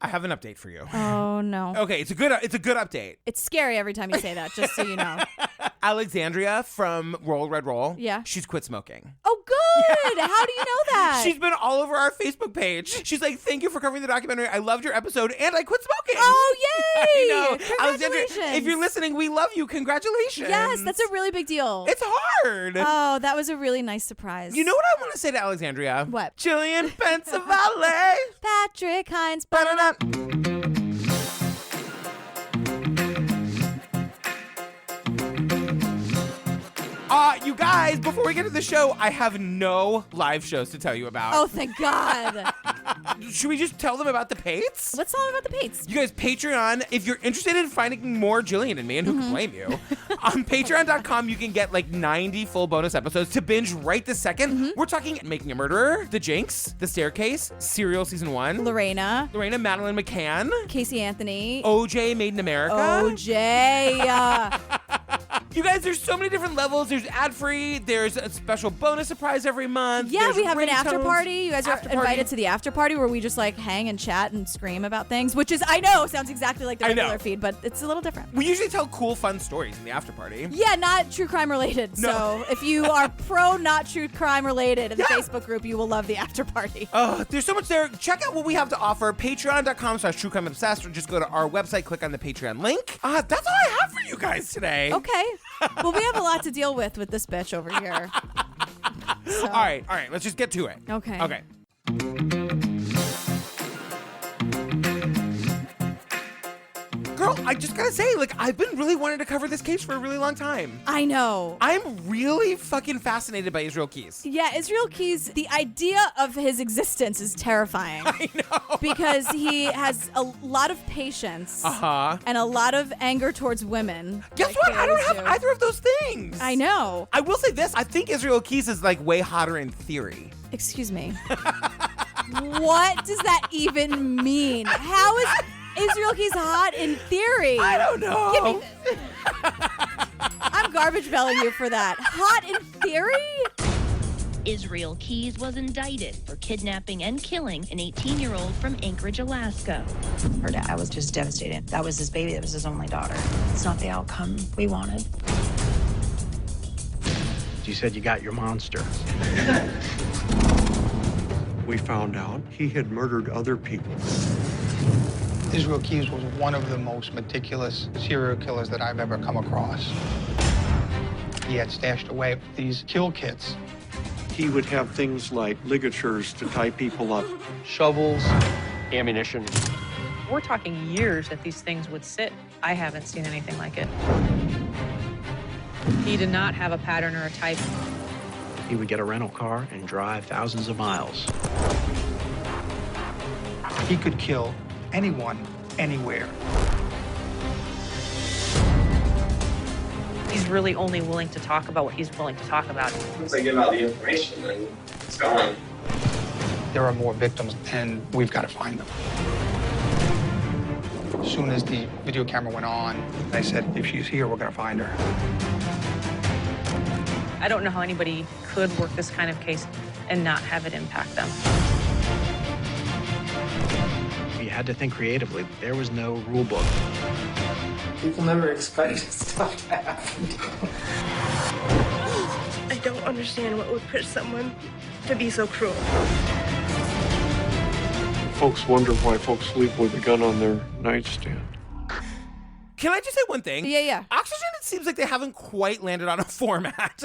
I have an update for you. Oh, no. Okay, it's a good update. It's scary every time you say that, just so you know. Alexandria from Roll Red Roll. Yeah. She's quit smoking. Oh, good. Yeah. How do you know that? She's been all over our Facebook page. She's like, thank you for covering the documentary. I loved your episode and I quit smoking. Oh, yay. I know. Congratulations. Alexandria, if you're listening, we love you. Congratulations. Yes, that's a really big deal. It's hard. Oh, that was a really nice surprise. You know what I want to say to Alexandria? What? Jillian Pensavalli. Patrick Hines. Ba-da-da. You guys, before we get to the show, I have no live shows to tell you about. Oh, thank God. Should we just tell them about the Pates? Let's tell them about the Pates. You guys, Patreon, if you're interested in finding more Jillian and me, and who can blame you, on patreon.com, you can get like 90 full bonus episodes to binge right this second. We're talking Making a Murderer, The Jinx, The Staircase, Serial Season 1, Lorena, Madeline McCann, Casey Anthony, OJ Made in America. OJ. You guys, there's so many different levels. There's ad-free. There's a special bonus surprise every month. Yeah, There's we have an after ringtones. party. You guys are invited to the after party where we just like hang and chat and scream about things, which is, I know, sounds exactly like the regular feed, but it's a little different. We usually tell cool, fun stories in the after party. Yeah, not true crime related. No. So if you are pro not true crime related in the Facebook group, you will love the after party. There's so much there. Check out what we have to offer. Patreon.com/truecrimeobsessed, or just go to our website, click on the Patreon link. That's all I have for you guys today. Okay. Well, we have a lot to deal with this bitch over here. So. All right. Let's just get to it. Okay. Girl, I just gotta say, like, I've been really wanting to cover this case for a really long time. I know. I'm really fucking fascinated by Israel Keys. Yeah, Israel Keys, the idea of his existence is terrifying. I know. Because he has a lot of patience. And a lot of anger towards women. Guess what? I don't have either of those things. I know. I will say this. I think Israel Keys is, like, way hotter in theory. Excuse me. What does that even mean? How is Israel Keys hot in theory? I don't know. Give me I'm garbage belling you for that. Hot in theory? Israel Keys was indicted for kidnapping and killing an 18-year-old from Anchorage, Alaska. Her dad was just devastated. That was his baby. That was his only daughter. It's not the outcome we wanted. You said you got your monster. We found out he had murdered other people. Israel Keys was one of the most meticulous serial killers that I've ever come across. He had stashed away these kill kits. He would have things like ligatures to tie people up, shovels, ammunition. We're talking years that these things would sit. I haven't seen anything like it. He did not have a pattern or a type. He would get a rental car and drive thousands of miles. He could kill anyone, anywhere. He's really only willing to talk about what he's willing to talk about. Once they give out the information, then it's gone. There are more victims, and we've got to find them. As soon as the video camera went on, I said, if she's here, we're going to find her. I don't know how anybody could work this kind of case and not have it impact them. You had to think creatively. There was no rule book. People never expect stuff to happen. I don't understand what would push someone to be so cruel. Folks wonder why folks sleep with a gun on their nightstand. Can I just say one thing? Yeah. Oxygen, it seems like they haven't quite landed on a format.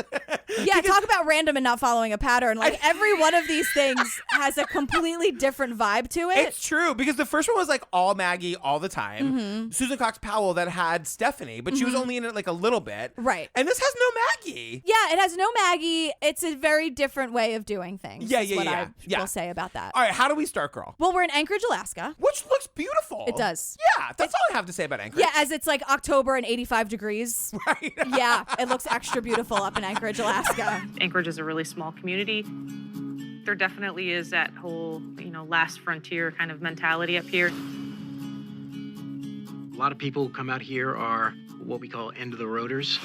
Yeah, talk about random and not following a pattern. Like, every one of these things has a completely different vibe to it. It's true, because the first one was like all Maggie all the time. Susan Cox Powell that had Stephanie, but she was only in it like a little bit. Right. And this has no Maggie. Yeah, it has no Maggie. It's a very different way of doing things. Yeah. I will say about that. All right, how do we start, girl? Well, we're in Anchorage, Alaska. Which looks beautiful. It does. Yeah, that's all I have to say about Anchorage. Yeah, as it's like October and 85 degrees. Right. Yeah, it looks extra beautiful up in Anchorage, Alaska. Anchorage is a really small community. There definitely is that whole, last frontier kind of mentality up here. A lot of people who come out here are what we call end of the roaders.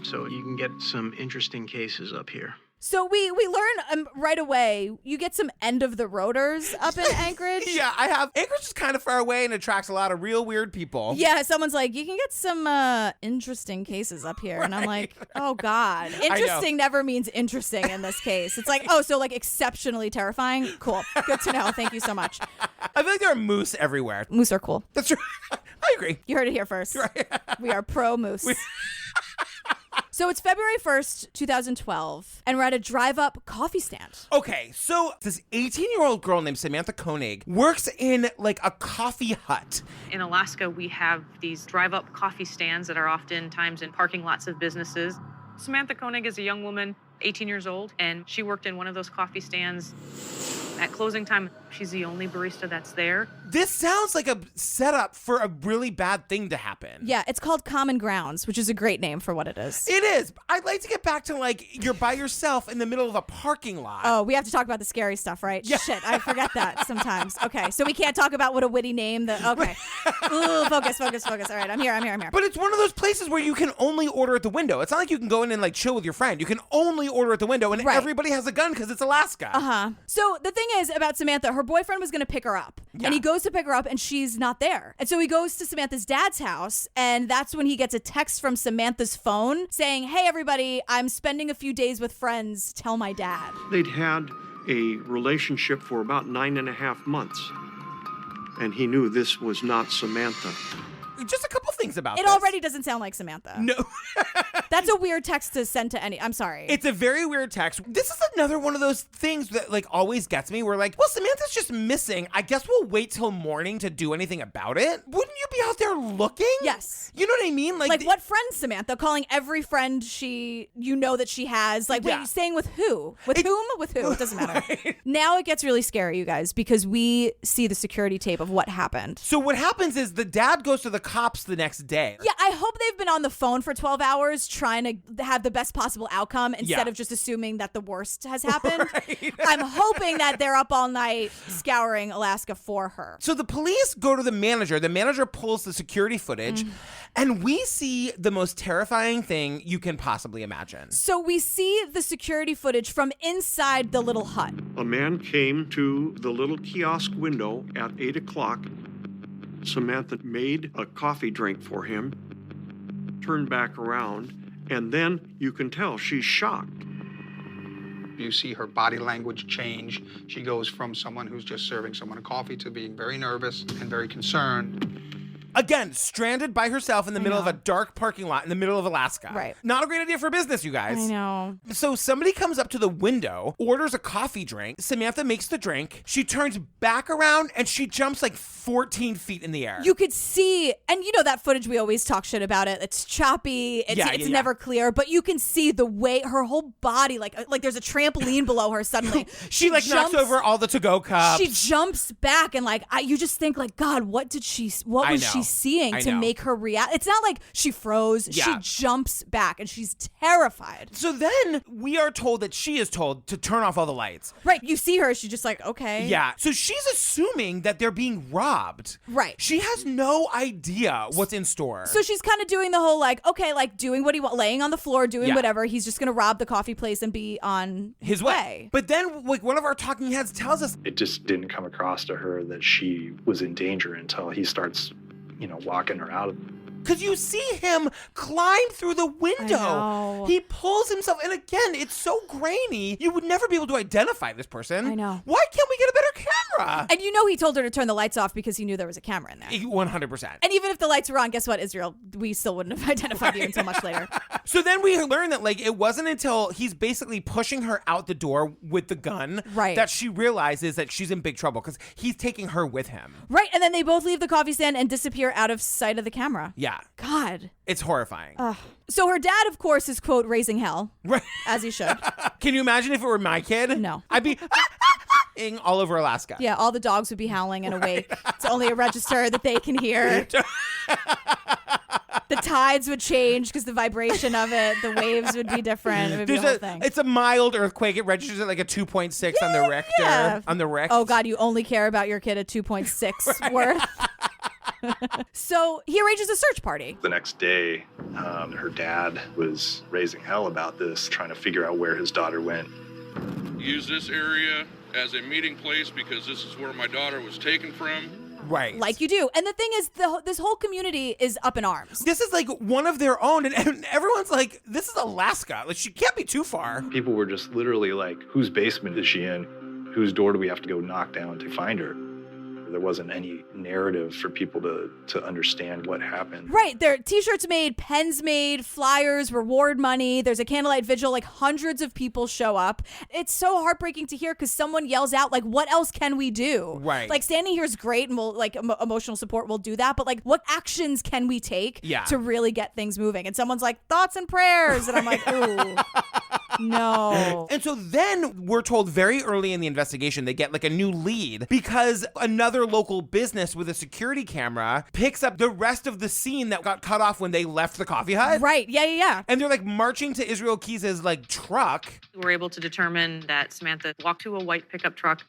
So you can get some interesting cases up here. So we learn right away, you get some end of the roaders up in Anchorage. Yeah, I have. Anchorage is kind of far away and attracts a lot of real weird people. Yeah, someone's like, you can get some interesting cases up here. And I'm like, oh, God. Interesting never means interesting in this case. It's like, oh, so like exceptionally terrifying? Cool. Good to know. Thank you so much. I feel like there are moose everywhere. Moose are cool. That's true. I agree. You heard it here first. Right. We are pro moose. So it's February 1st, 2012, and we're at a drive-up coffee stand. Okay, so this 18-year-old girl named Samantha Koenig works in like a coffee hut. In Alaska, we have these drive-up coffee stands that are oftentimes in parking lots of businesses. Samantha Koenig is a young woman, 18 years old, and she worked in one of those coffee stands. At closing time, she's the only barista that's there. This sounds like a setup for a really bad thing to happen. Yeah, it's called Common Grounds, which is a great name for what it is. It is. I'd like to get back to like you're by yourself in the middle of a parking lot. Oh, we have to talk about the scary stuff, right? Yeah. Shit, I forget that sometimes. Okay, so we can't talk about what a witty name okay. Ooh, focus. All right, I'm here. But it's one of those places where you can only order at the window. It's not like you can go in and like chill with your friend. You can only order at the window, and everybody has a gun because it's Alaska. Uh-huh. So the thing is about Samantha, her boyfriend was going to pick her up. Yeah. And he goes to pick her up, and she's not there. And so he goes to Samantha's dad's house, and that's when he gets a text from Samantha's phone saying, hey, everybody, I'm spending a few days with friends. Tell my dad. They'd had a relationship for about 9.5 months, and he knew this was not Samantha. Just a couple things about It this. already doesn't sound like Samantha. No. That's a weird text to send to I'm sorry. It's a very weird text. This is another one of those things that like always gets me. We're like, well, Samantha's just missing. I guess we'll wait till morning to do anything about it. Wouldn't you be out there looking? Yes. You know what I mean? Like what friend, Samantha? Calling every friend that she has. Like, wait, staying with who? With whom? With who? It doesn't matter. Right. Now it gets really scary, you guys, because we see the security tape of what happened. So what happens is the dad goes to the cops the next day. Yeah, I hope they've been on the phone for 12 hours trying to have the best possible outcome instead of just assuming that the worst has happened. Right. I'm hoping that they're up all night scouring Alaska for her. So the police go to the manager. The manager pulls the security footage, and we see the most terrifying thing you can possibly imagine. So we see the security footage from inside the little hut. A man came to the little kiosk window at 8 o'clock. Samantha made a coffee drink for him, turned back around, and then you can tell she's shocked. You see her body language change. She goes from someone who's just serving someone a coffee to being very nervous and very concerned. Again, stranded by herself in the middle of a dark parking lot in the middle of Alaska. Right. Not a great idea for business, you guys. I know. So somebody comes up to the window, orders a coffee drink. Samantha makes the drink. She turns back around and she jumps like 14 feet in the air. You could see, and you know that footage, we always talk shit about it. It's choppy. It's never clear, but you can see the way her whole body, like there's a trampoline below her suddenly. she like knocks over all the to-go cups. She jumps back and you just think like, God, what was she seeing to make her react? It's not like she froze. Yeah. She jumps back and she's terrified. So then we are told that she is told to turn off all the lights. Right. You see her. She's just like, okay. Yeah. So she's assuming that they're being robbed. Right. She has no idea what's in store. So she's kind of doing the whole doing what he wants, laying on the floor, doing whatever. He's just going to rob the coffee place and be on his way. But then like one of our talking heads tells us It just didn't come across to her that she was in danger until he starts, walking her out of because you see him climb through the window. I know. He pulls himself, and again, it's so grainy. You would never be able to identify this person. I know. Why can't we get a better camera? And he told her to turn the lights off because he knew there was a camera in there. 100%. And even if the lights were on, guess what, Israel? We still wouldn't have identified you until much later. So then we learn that it wasn't until he's basically pushing her out the door with the gun that she realizes that she's in big trouble because he's taking her with him. Right. And then they both leave the coffee stand and disappear out of sight of the camera. Yeah. God. It's horrifying. So her dad, of course, is, quote, raising hell. Right. As he should. Can you imagine if it were my kid? No. I'd be all over Alaska. Yeah, all the dogs would be howling and awake. It's only a register that they can hear. The tides would change because the vibration of it, the waves would be different. It would be a whole thing. It's a mild earthquake. It registers at like a 2.6 on the Richter. Yeah. On the Richter. Oh, God, you only care about your kid at 2.6 worth. So he arranges a search party. The next day, her dad was raising hell about this, trying to figure out where his daughter went. Use this area as a meeting place because this is where my daughter was taken from. Right. Like you do. And the thing is, this whole community is up in arms. This is like one of their own, and everyone's like, this is Alaska. Like, she can't be too far. People were just literally like, whose basement is she in? Whose door do we have to go knock down to find her? There wasn't any narrative for people to understand what happened. Right. There are t-shirts made, pens made, flyers, reward money. There's a candlelight vigil. Like hundreds of people show up. It's so heartbreaking to hear because someone yells out, like, what else can we do? Right. Like standing here is great and we'll like emotional support will do that. But like what actions can we take to really get things moving? And someone's like, thoughts and prayers. And I'm like, ooh, no. And so then we're told very early in the investigation, they get like a new lead because another local business with a security camera picks up the rest of the scene that got cut off when they left the coffee hut. Right. Yeah. And they're like marching to Israel Keys' like truck. We're able to determine that Samantha walked to a white pickup truck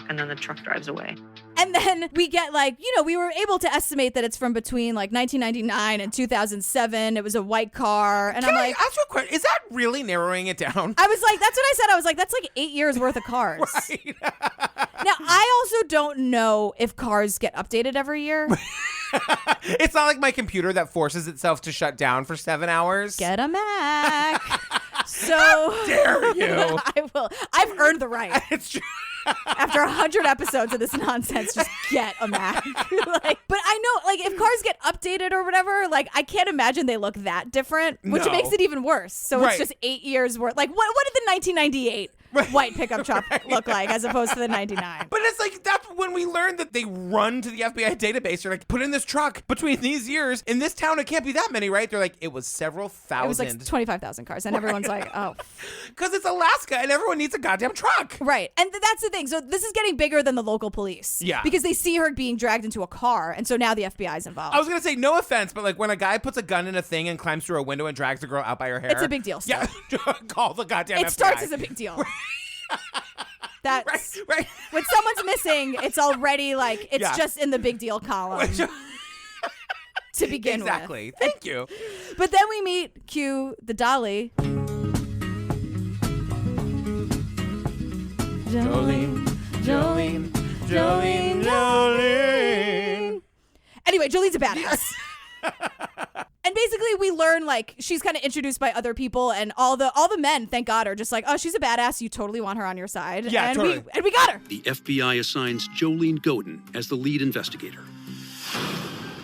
and then the truck drives away. And then we get like, we were able to estimate that it's from between like 1999 and 2007. It was a white car. And Can I'm I like, ask you a question? Is that really narrowing it down? I was like, that's what I said. I was like, that's like 8 years worth of cars. Right. Now, I also don't know if cars get updated every year. It's not like my computer that forces itself to shut down for 7 hours. Get a Mac. So How dare you? I will. I've earned the right. It's true. After 100 episodes of this nonsense, just get a Mac. But I know, like, if cars get updated or whatever, like, I can't imagine they look that different, which makes it even worse. So it's just 8 years worth. Like, what did the 1998 white pickup truck look like as opposed to the 99? But it's like, that's when we learned that they run to the FBI database. They're like, put in this truck between these years. In this town, it can't be that many, right? They're like, it was several thousand. It was like 25,000 cars. And everyone's like, oh. Because it's Alaska and everyone needs a goddamn truck. Right. And that's the thing. So this is getting bigger than the local police. Yeah. Because they see her being dragged into a car. And so now the FBI is involved. I was going to say, no offense, but like when a guy puts a gun in a thing and climbs through a window and drags the girl out by her hair. It's a big deal still. Yeah. Call the goddamn FBI. It starts as a big deal. That's right. When someone's missing, it's already like, it's just in the big deal column. To begin with. Exactly. Thank you. But then we meet Q, the dolly. Jolene. Anyway, Jolene's a badass. And basically we learn like she's kind of introduced by other people and all the men, thank God, are just like, oh, she's a badass. You totally want her on your side. Yeah, and totally. we got her. The FBI assigns Jolene Godin as the lead investigator.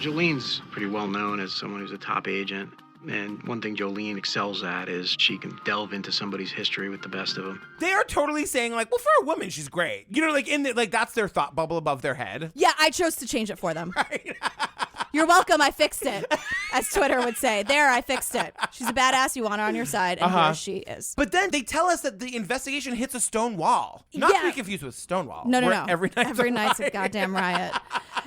Jolene's pretty well known as someone who's a top agent. And one thing Jolene excels at is she can delve into somebody's history with the best of them. They are totally saying like, well, for a woman, she's great. You know, like like that's their thought bubble above their head. Yeah, I chose to change it for them. Right. You're welcome. I fixed it, as Twitter would say. There, I fixed it. She's a badass. You want her on your side, and here she is. But then they tell us that the investigation hits a stone wall. Not to be confused with Stonewall. No. Every night's a goddamn riot.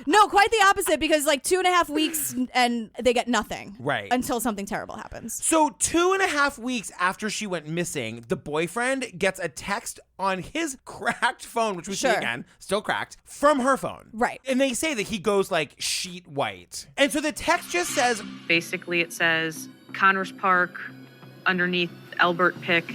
No, quite the opposite, because like 2.5 weeks and they get nothing. Right. Until something terrible happens. So 2.5 weeks after she went missing, the boyfriend gets a text on his cracked phone, which we see again, still cracked, from her phone. Right. And they say that he goes like sheet white. And so the text just says... Basically, it says, Connors Park, underneath Albert Pick,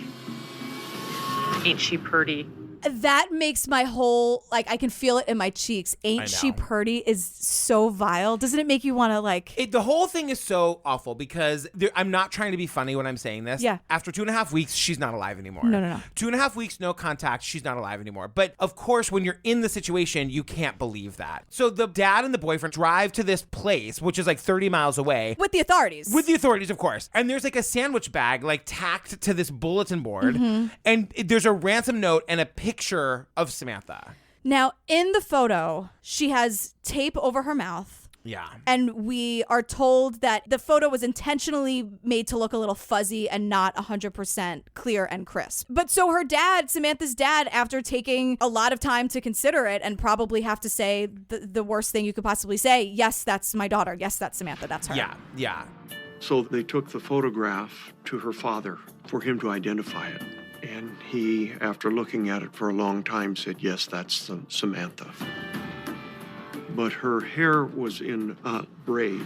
ain't she purty? That makes my whole, like, I can feel it in my cheeks. Ain't she purty is so vile. Doesn't it make you want to, like... The whole thing is so awful because I'm not trying to be funny when I'm saying this. Yeah. After 2.5 weeks, she's not alive anymore. No. 2.5 weeks, no contact, she's not alive anymore. But of course, when you're in the situation, you can't believe that. So the dad and the boyfriend drive to this place, which is like 30 miles away. With the authorities. With the authorities, of course. And there's like a sandwich bag, like tacked to this bulletin board. Mm-hmm. And there's a ransom note and a picture of Samantha. Now, in the photo, she has tape over her mouth. Yeah. And we are told that the photo was intentionally made to look a little fuzzy and not 100% clear and crisp. But so her dad, Samantha's dad, after taking a lot of time to consider it and probably have to say the worst thing you could possibly say, yes, that's my daughter. Yes, that's Samantha. That's her. Yeah. So they took the photograph to her father for him to identify it. And he, after looking at it for a long time, said, yes, that's Samantha. but her hair was in a braid.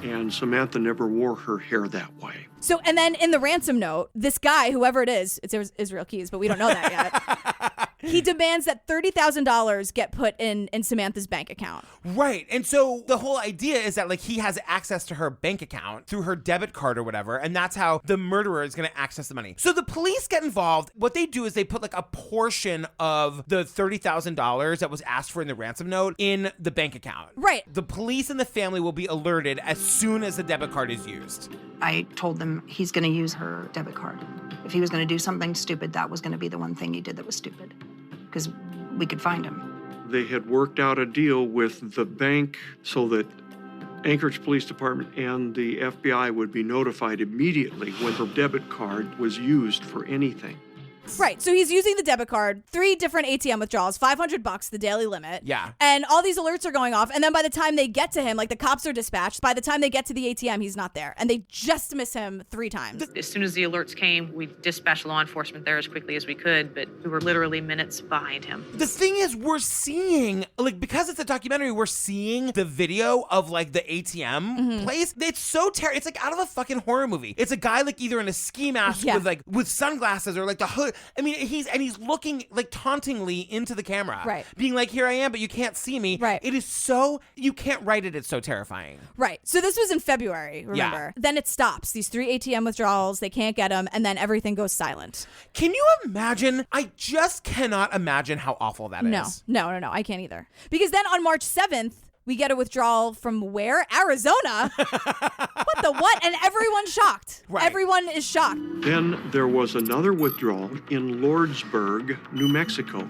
And Samantha never wore her hair that way. So, and then in the ransom note, this guy, whoever it is, it's Israel Keys, but we don't know that yet. He demands that $30,000 get put in Samantha's bank account. Right. And so the whole idea is that like he has access to her bank account through her debit card or whatever. And that's how the murderer is going to access the money. So the police get involved. What they do is they put like a portion of the $30,000 that was asked for in the ransom note in the bank account. Right. The police and the family will be alerted as soon as the debit card is used. I told them he's going to use her debit card. If he was going to do something stupid, that was going to be the one thing he did that was stupid, because we could find him. They had worked out a deal with the bank so that Anchorage Police Department and the FBI would be notified immediately when her debit card was used for anything. Right. So he's using the debit card, 3 different ATM withdrawals, $500, the daily limit. Yeah. And all these alerts are going off. And then by the time they get to him, like the cops are dispatched, by the time they get to the ATM, he's not there. And they just miss him 3 times. As soon as the alerts came, we dispatched law enforcement there as quickly as we could, but we were literally minutes behind him. The thing is, we're seeing, like, because it's a documentary, we're seeing the video of, like, the ATM place. It's so terrible. It's, like, out of a fucking horror movie. It's a guy, like, either in a ski mask with sunglasses or, like, the hood. I mean, he's looking, like, tauntingly into the camera. Right. Being like, here I am, but you can't see me. Right. It is so, you can't write it. It's so terrifying. Right. So this was in February, remember? Yeah. Then it stops. These 3 ATM withdrawals, they can't get them, and then everything goes silent. Can you imagine? I just cannot imagine how awful that is. No, I can't either. Because then on March 7th, we get a withdrawal from where? Arizona? What? And everyone's shocked. Right. Everyone is shocked. Then there was another withdrawal in Lordsburg, New Mexico.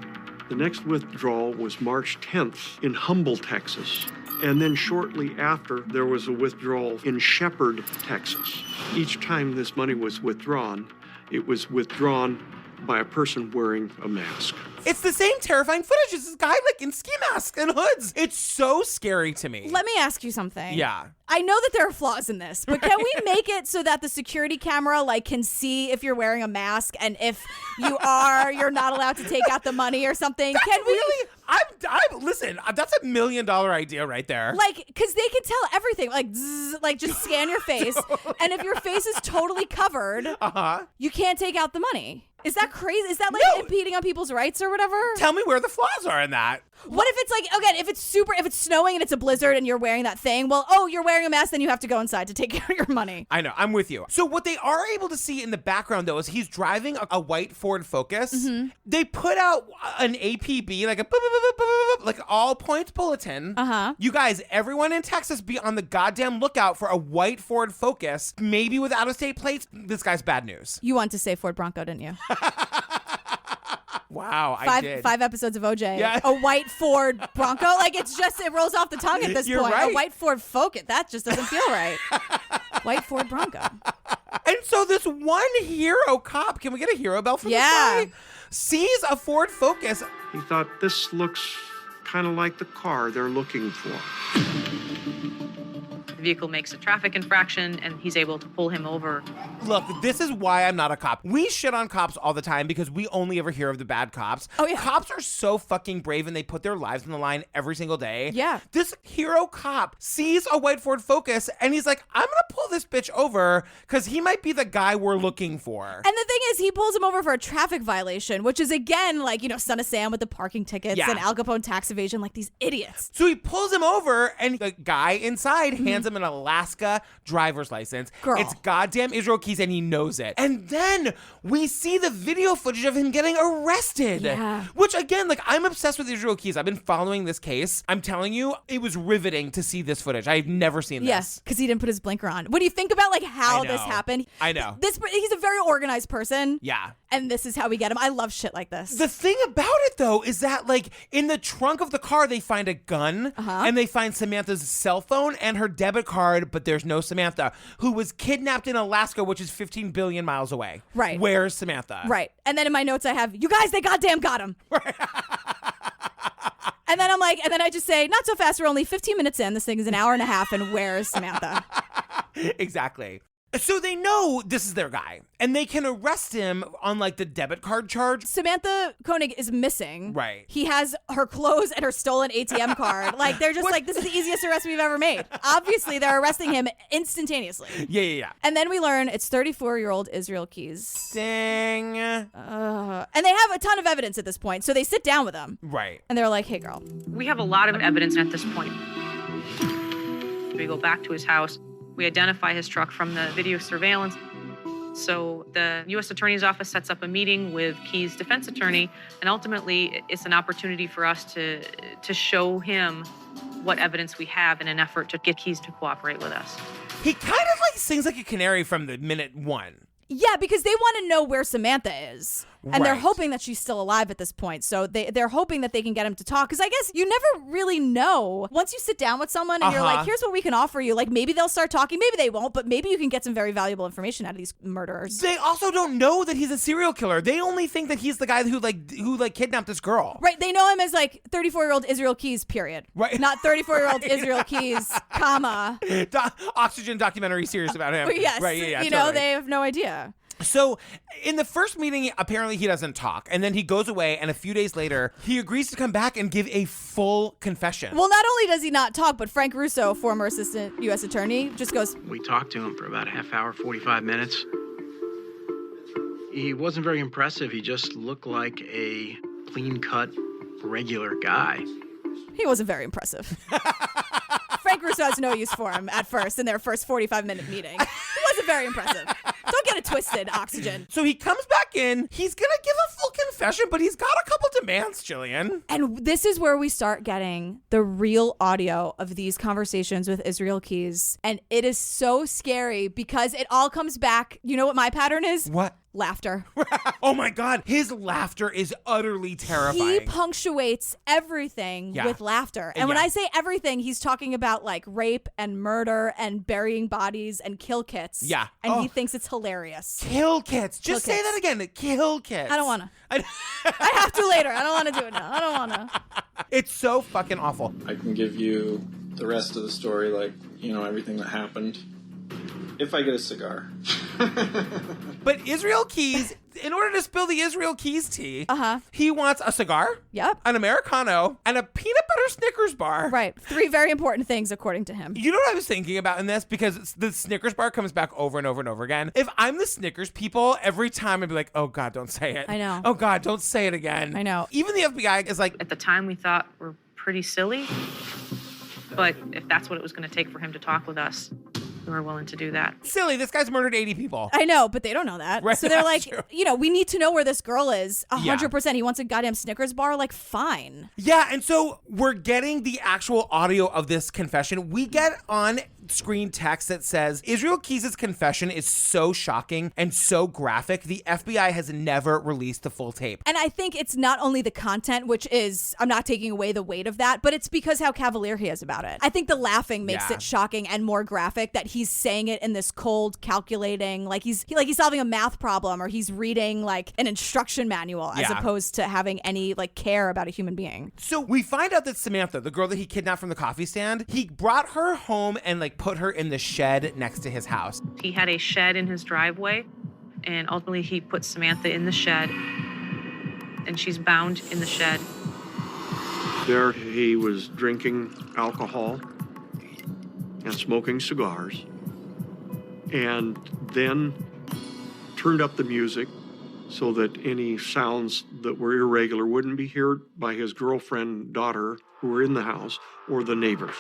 The next withdrawal was March 10th in Humble, Texas. And then shortly after, there was a withdrawal in Shepherd, Texas. Each time this money was withdrawn, it was withdrawn by a person wearing a mask. It's the same terrifying footage. It's this guy like in ski masks and hoods. It's so scary to me. Let me ask you something. Yeah. I know that there are flaws in this, but can we make it so that the security camera like can see if you're wearing a mask, and if you are, you're not allowed to take out the money or something? That's can we really? Listen, that's $1 million idea right there. Like, because they can tell everything. Like, zzz, like just scan your face, and if your face is totally covered, you can't take out the money. Is that crazy? Is that like impeding on people's rights or whatever? Tell me where the flaws are in that. What if it's like, again, if it's snowing and it's a blizzard and you're wearing that thing? Well, you're wearing a mask, then you have to go inside to take care of your money. I know, I'm with you. So what they are able to see in the background, though, is he's driving a white Ford Focus. They put out an APB, like a like all points bulletin. You guys, everyone in Texas, be on the goddamn lookout for a white Ford Focus, maybe with out-of-state plates. This guy's bad news. You want to say Ford Bronco, didn't you? Wow, I did. 5 episodes of OJ. Yeah. A white Ford Bronco. Like, it rolls off the tongue at this You're point. right. A white Ford Focus. That just doesn't feel right. White Ford Bronco. And so this one hero cop, can we get a hero bell for this guy? Sees a Ford Focus. He thought, this looks kind of like the car they're looking for. The vehicle makes a traffic infraction, and he's able to pull him over. Look, this is why I'm not a cop. We shit on cops all the time because we only ever hear of the bad cops. Oh, yeah. Cops are so fucking brave, and they put their lives on the line every single day. Yeah. This hero cop sees a white Ford Focus, and he's like, I'm gonna pull this bitch over because he might be the guy we're looking for. And the thing is, he pulls him over for a traffic violation, which is, again, like, Son of Sam with the parking tickets and Al Capone tax evasion, like these idiots. So he pulls him over, and the guy inside hands him an Alaska driver's license. Girl. It's goddamn Israel Keys, and he knows it. And then we see the video footage of him getting arrested. Yeah. Which, again, like, I'm obsessed with Israel Keys. I've been following this case. I'm telling you, it was riveting to see this footage. I've never seen this. Yes, because he didn't put his blinker on. When you think about, like, how this happened. I know. He's a very organized person. Yeah. And this is how we get him. I love shit like this. The thing about it, though, is that, like, in the trunk of the car, they find a gun, and they find Samantha's cell phone and her debit card, but there's no Samantha, who was kidnapped in Alaska, which is 15 billion miles away. Right. Where's Samantha? Right. And then in my notes, I have, you guys, they goddamn got him. And then I'm like, and then I just say, not so fast. We're only 15 minutes in. This thing is an hour and a half. And where's Samantha? Exactly. So they know this is their guy, and they can arrest him on like the debit card charge. Samantha Koenig is missing. Right. He has her clothes and her stolen ATM card. Like, they're just like, this is the easiest arrest we've ever made. Obviously, they're arresting him instantaneously. Yeah. And then we learn it's 34-year-old Israel Keys. Dang. And they have a ton of evidence at this point, so they sit down with him. Right. And they're like, hey, girl. We have a lot of evidence at this point. We go back to his house. We identify his truck from the video surveillance. So the U.S. Attorney's Office sets up a meeting with Keys' defense attorney, and ultimately it's an opportunity for us to show him what evidence we have in an effort to get Keys to cooperate with us. He kind of like sings like a canary from the minute one. Yeah, because they want to know where Samantha is. And they're Right. hoping that she's still alive at this point. So they're hoping that they can get him to talk. Because I guess you never really know. Once you sit down with someone and you're like, here's what we can offer you. Like, maybe they'll start talking. Maybe they won't. But maybe you can get some very valuable information out of these murderers. They also don't know that he's a serial killer. They only think that he's the guy who kidnapped this girl. Right. They know him as like 34-year-old Israel Keys, period. Right. Not 34-year-old Israel Keys, comma. Oxygen documentary series about him. But yes. Right, yeah, you totally. know, they have no idea. So in the first meeting, apparently he doesn't talk. And then he goes away. And a few days later, he agrees to come back and give a full confession. Well, not only does he not talk, but Frank Russo, former assistant U.S. attorney, just goes, We talked to him for about a half hour, 45 minutes. He wasn't very impressive. He just looked like a clean-cut, regular guy. he wasn't very impressive. Frank Russo has no use for him at first in their first 45-minute meeting. He wasn't very impressive. Don't get it twisted, Oxygen. So he comes back in. He's going to give a full confession, but he's got a couple demands, Jillian. And this is where we start getting the real audio of these conversations with Israel Keys. And it is so scary because it all comes back. You know what my pattern is? What? Laughter. Oh my God. His laughter is utterly terrifying. He punctuates everything with laughter. And when I say everything, he's talking about like rape and murder and burying bodies and kill kits. Yeah. And he thinks it's hilarious. Kill kits. Just say that again. Kill kits. I don't want to. I have to later. I don't want to do it now. I don't want to. It's so fucking awful. I can give you the rest of the story, like, you know, everything that happened. If I get a cigar. But Israel Keys, in order to spill the Israel Keys tea, he wants a cigar, an Americano, and a peanut butter Snickers bar. Right. 3 very important things, according to him. You know what I was thinking about in this? Because the Snickers bar comes back over and over and over again. If I'm the Snickers people, every time I'd be like, oh God, don't say it. I know. Oh God, don't say it again. I know. Even the FBI is like... At the time, we thought we're pretty silly. But if that's what it was going to take for him to talk with us, we were willing to do that. Silly, this guy's murdered 80 people. I know, but they don't know that. Right, so they're that's like, true. you know, we need to know where this girl is. 100%. He wants a goddamn Snickers bar. Like, fine. Yeah, and so we're getting the actual audio of this confession. We get on screen text that says, Israel Keys' confession is so shocking and so graphic, the FBI has never released the full tape. And I think it's not only the content, which is, I'm not taking away the weight of that, but it's because how cavalier he is about it. I think the laughing makes it shocking and more graphic, that he's saying it in this cold, calculating, like he's solving a math problem, or he's reading like an instruction manual as opposed to having any like care about a human being. So we find out that Samantha, the girl that he kidnapped from the coffee stand, he brought her home and like put her in the shed next to his house. He had a shed in his driveway, and ultimately he put Samantha in the shed, and she's bound in the shed. There he was drinking alcohol and smoking cigars, and then turned up the music so that any sounds that were irregular wouldn't be heard by his girlfriend and daughter who were in the house or the neighbors.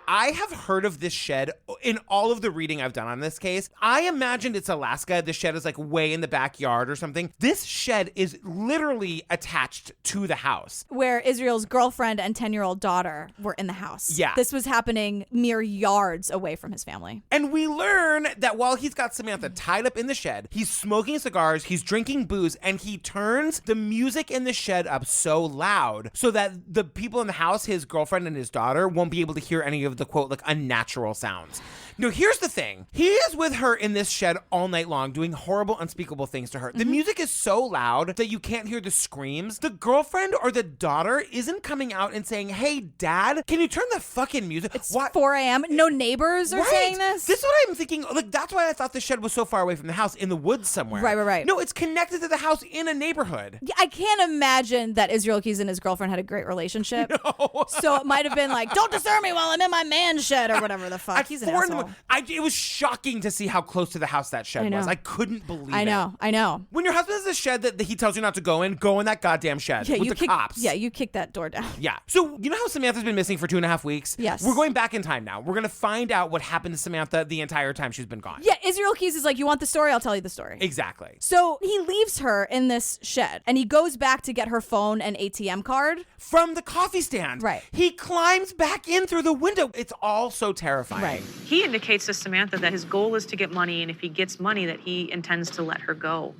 I have heard of this shed in all of the reading I've done on this case. I imagined it's Alaska. The shed is like way in the backyard or something. This shed is literally attached to the house. Where Israel's girlfriend and 10-year-old daughter were in the house. Yeah. This was happening mere yards away from his family. And we learn that while he's got Samantha tied up in the shed, he's smoking cigars, he's drinking booze, and he turns the music in the shed up so loud so that the people in the house, his girlfriend and his daughter, won't be able to hear any of the quote, like unnatural sounds. No, here's the thing. He is with her in this shed all night long doing horrible, unspeakable things to her. The music is so loud that you can't hear the screams. The girlfriend or the daughter isn't coming out and saying, hey, Dad, can you turn the fucking music? It's 4 a.m. No neighbors are saying this? This is what I'm thinking. Like, that's why I thought the shed was so far away from the house, in the woods somewhere. Right. No, it's connected to the house in a neighborhood. Yeah, I can't imagine that Israel Keys and his girlfriend had a great relationship. No. So it might have been like, don't disturb me while I'm in my man shed or whatever the fuck. He's an asshole. It was shocking to see how close to the house that shed was. I couldn't believe it. I know. When your husband has a shed that he tells you not to go in that goddamn shed with the cops. Yeah, you kick that door down. Yeah. So you know how Samantha's been missing for 2.5 weeks? Yes. We're going back in time now. We're going to find out what happened to Samantha the entire time she's been gone. Yeah, Israel Keys is like, you want the story? I'll tell you the story. Exactly. So he leaves her in this shed and he goes back to get her phone and ATM card. From the coffee stand. Right. He climbs back in through the window. It's all so terrifying. Right. He indicates to Samantha that his goal is to get money, and if he gets money, that he intends to let her go.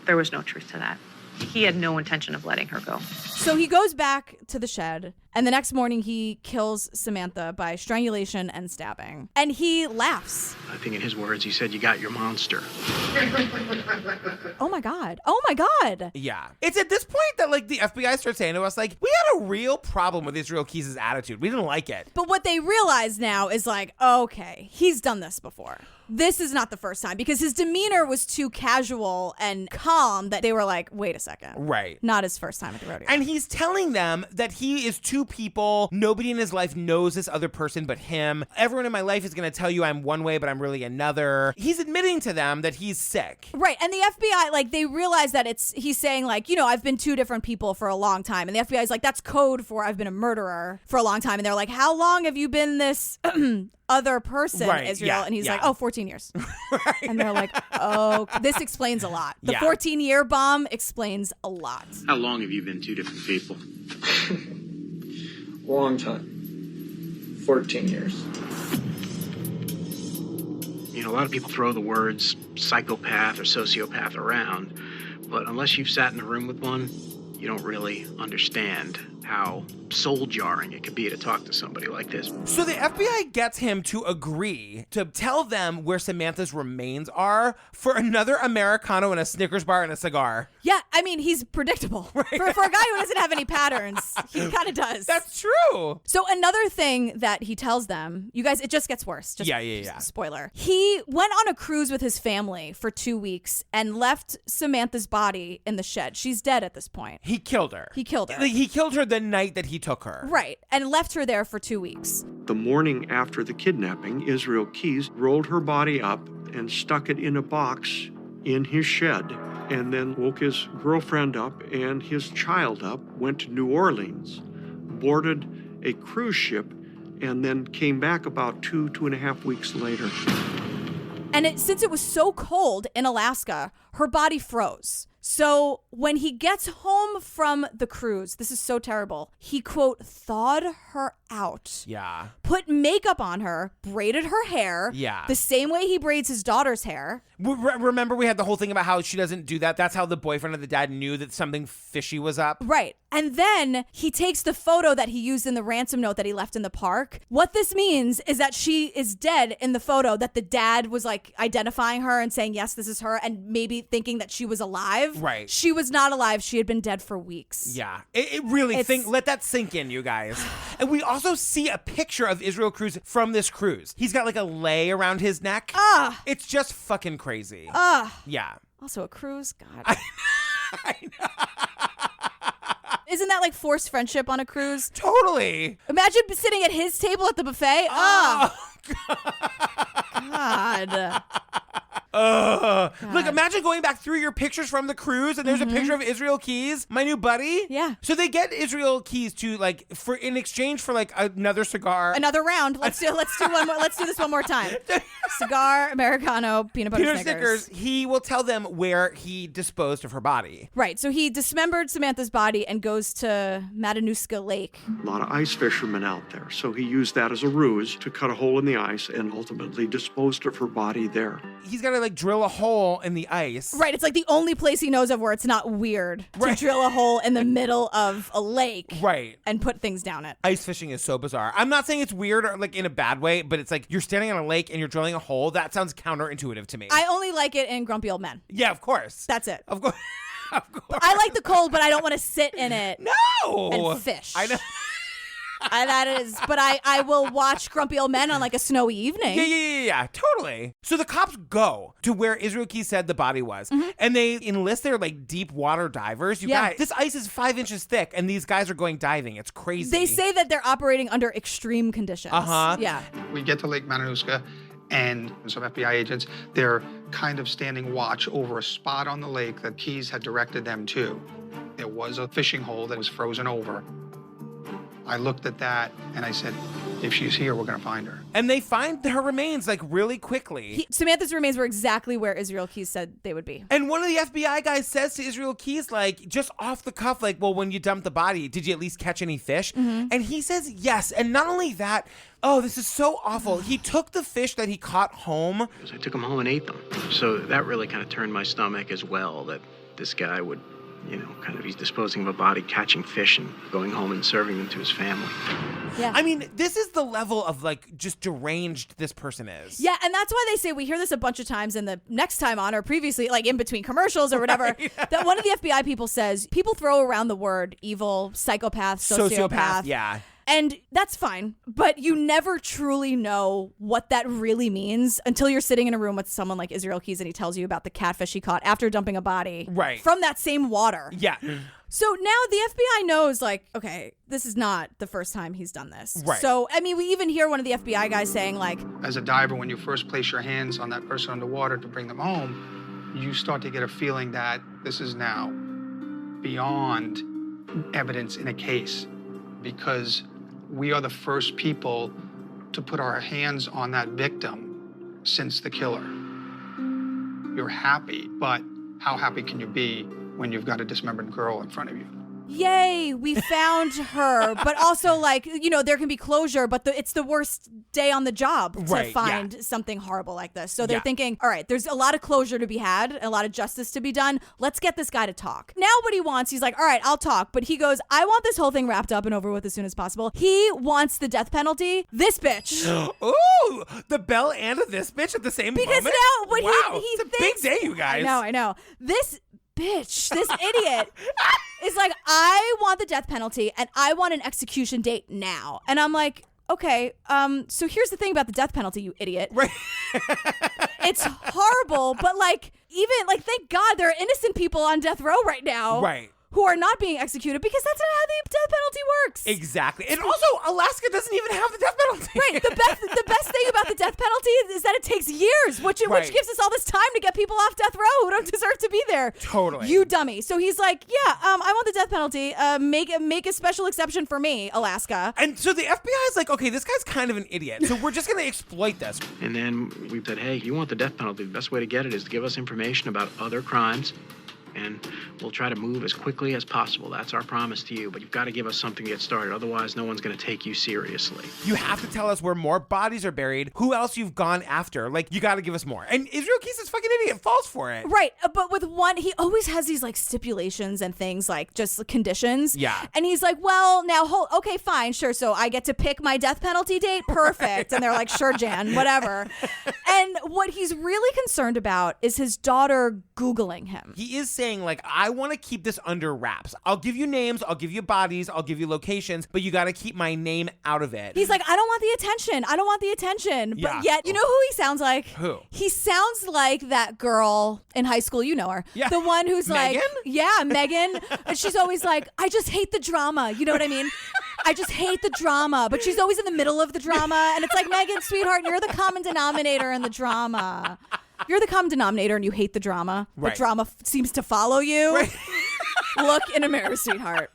There was no truth to that. He had no intention of letting her go. So he goes back to the shed, and the next morning he kills Samantha by strangulation and stabbing. And he laughs. I think in his words, he said, you got your monster. Oh my God. Yeah. It's at this point that like the FBI starts saying to us, like, we had a real problem with Israel Keys' attitude. We didn't like it. But what they realize now is like, okay, he's done this before. This is not the first time, because his demeanor was too casual and calm that they were like, wait a second. Right. Not his first time at the rodeo. And he's telling them that he is two people. Nobody in his life knows this other person but him. Everyone in my life is going to tell you I'm one way, but I'm really another. He's admitting to them that he's sick. Right. And the FBI, like, they realize that he's saying, like, you know, I've been two different people for a long time. And the FBI is like, that's code for I've been a murderer for a long time. And they're like, how long have you been this other person, Israel? Yeah, and he's yeah. like, 14 years. Right. And they're like, oh, this explains a lot. The Yeah. 14-year bomb explains a lot. How long have you been two different people? Long time. 14 years. You know, a lot of people throw the words psychopath or sociopath around, but unless you've sat in a room with one, you don't really understand how soul-jarring it could be to talk to somebody like this. So the FBI gets him to agree to tell them where Samantha's remains are for another Americano and a Snickers bar and a cigar. Yeah, I mean, he's predictable. Right. For a guy who doesn't have any patterns, he kind of does. That's true. So another thing that he tells them, you guys, it just gets worse. Just, Yeah. Spoiler. He went on a cruise with his family for 2 weeks and left Samantha's body in the shed. She's dead at this point. He killed her. He killed her. Like, he killed her the night that he took her. Right. And left her there for 2 weeks. The morning after the kidnapping, Israel Keys rolled her body up and stuck it in a box in his shed, and then woke his girlfriend up and his child up, went to New Orleans, boarded a cruise ship, and then came back about 2.5 weeks later. And since it was so cold in Alaska, her body froze. So when he gets home from the cruise, this is so terrible, he, quote, thawed her out. Yeah. Put makeup on her, braided her hair. Yeah. The same way he braids his daughter's hair. Remember we had the whole thing about how she doesn't do that? That's how the boyfriend of the dad knew that something fishy was up. Right. And then he takes the photo that he used in the ransom note that he left in the park. What this means is that she is dead in the photo, that the dad was like identifying her and saying, yes, this is her, and maybe thinking that she was alive. Right. She was not alive. She had been dead for weeks. Yeah. It really, let that sink in, you guys. And we also see a picture of Israel Cruz from this cruise. He's got like a lei around his neck. It's just fucking crazy. Yeah. Also a cruise? God. I know. Isn't that like forced friendship on a cruise? Totally. Imagine sitting at his table at the buffet. God. Look, imagine going back through your pictures from the cruise and there's a picture of Israel Keys, my new buddy. Yeah. So they get Israel Keys to like in exchange for like another cigar. Another round. Let's do one more. Let's do this one more time. Cigar, Americano, peanut butter Snickers. He will tell them where he disposed of her body. Right. So he dismembered Samantha's body and goes to Matanuska Lake. A lot of ice fishermen out there, so he used that as a ruse to cut a hole in the ice and ultimately disposed of her body there. He's got to like drill a hole in the ice. Right. It's like the only place he knows of where it's not weird to drill a hole in the middle of a lake. Right. And put things down it. Ice fishing is so bizarre. I'm not saying it's weird or like in a bad way, but it's like you're standing on a lake and you're drilling a hole. That sounds counterintuitive to me. I only like it in Grumpy Old Men. Yeah, of course. That's it. Of course. I like the cold, but I don't want to sit in it. No. And fish. I know. But I will watch Grumpy Old Men on like a snowy evening. Yeah, totally. So the cops go to where Israel Keys said the body was, and they enlist their like deep water divers. You guys, this ice is 5 inches thick, and these guys are going diving. It's crazy. They say that they're operating under extreme conditions. Yeah. We get to Lake Matanuska, and some FBI agents, they're kind of standing watch over a spot on the lake that Keys had directed them to. There was a fishing hole that was frozen over. I looked at that and I said, if she's here, we're going to find her. And they find her remains like really quickly. Samantha's remains were exactly where Israel Keys said they would be. And one of the FBI guys says to Israel Keys, like, just off the cuff, like, well, when you dumped the body, did you at least catch any fish? And he says yes. And not only that, oh, this is so awful. He took the fish that he caught home. I took them home and ate them. So that really kind of turned my stomach as well, that this guy would, kind of he's disposing of a body, catching fish and going home and serving them to his family. Yeah. I mean, this is the level of like just deranged this person is. Yeah, and that's why they say, we hear this a bunch of times in the next time on or previously, like in between commercials or whatever, that one of the FBI people says, people throw around the word evil, psychopath, sociopath. Yeah. And that's fine, but you never truly know what that really means until you're sitting in a room with someone like Israel Keys and he tells you about the catfish he caught after dumping a body from that same water. Yeah. So now the FBI knows, like, okay, this is not the first time he's done this. Right. So, I mean, we even hear one of the FBI guys saying, like, as a diver, when you first place your hands on that person underwater to bring them home, you start to get a feeling that this is now beyond evidence in a case, because we are the first people to put our hands on that victim since the killer. You're happy, but how happy can you be when you've got a dismembered girl in front of you? yay, we found her. But also, like, you know, there can be closure, but it's the worst day on the job to find something horrible like this. So they're thinking, all right, there's a lot of closure to be had, a lot of justice to be done. Let's get this guy to talk. Now what he wants, he's like, all right, I'll talk. But he goes, I want this whole thing wrapped up and over with as soon as possible. He wants the death penalty. This bitch. Ooh, the bell and this bitch at the same moment? Because now what he it's thinks, a big day, you guys. I know. This bitch, this idiot is like, I want the death penalty and I want an execution date now. And I'm like, okay, so here's the thing about the death penalty, you idiot. Right. It's horrible, but like, even like, thank God there are innocent people on death row right now. Right. Who are not being executed, because that's not how the death penalty works. Exactly. And also, Alaska doesn't even have the death penalty. Right. The best thing about the death penalty is that it takes years, which gives us all this time to get people off death row who don't deserve to be there. Totally. You dummy. So he's like, yeah, I want the death penalty. Make a special exception for me, Alaska. And so the FBI is like, okay, this guy's kind of an idiot, so we're just going to exploit this. And then we said, hey, you want the death penalty, the best way to get it is to give us information about other crimes, and we'll try to move as quickly as possible. That's our promise to you, but you've got to give us something to get started. Otherwise, no one's going to take you seriously. You have to tell us where more bodies are buried, who else you've gone after. Like, you got to give us more. And Israel Keys, this fucking idiot, falls for it. Right. But with one, he always has these like stipulations and things, like just conditions. Yeah. And he's like, well, now, okay, fine, sure. So I get to pick my death penalty date? Perfect. And they're like, sure, Jan, whatever. And what he's really concerned about is his daughter Googling him. He is saying, like, I want to keep this under wraps. I'll give you names, I'll give you bodies, I'll give you locations, but you got to keep my name out of it. He's like, I don't want the attention. Yeah. But yet, you know who he sounds like? Who? He sounds like that girl in high school. You know her. Yeah. The one who's Megan? like, yeah, Megan. And she's always like, I just hate the drama. You know what I mean? I just hate the drama. But she's always in the middle of the drama. And it's like, Megan, sweetheart, you're the common denominator in the drama. You're the common denominator and you hate the drama. Right. The drama seems to follow you. Right. Look in a mirror, sweetheart.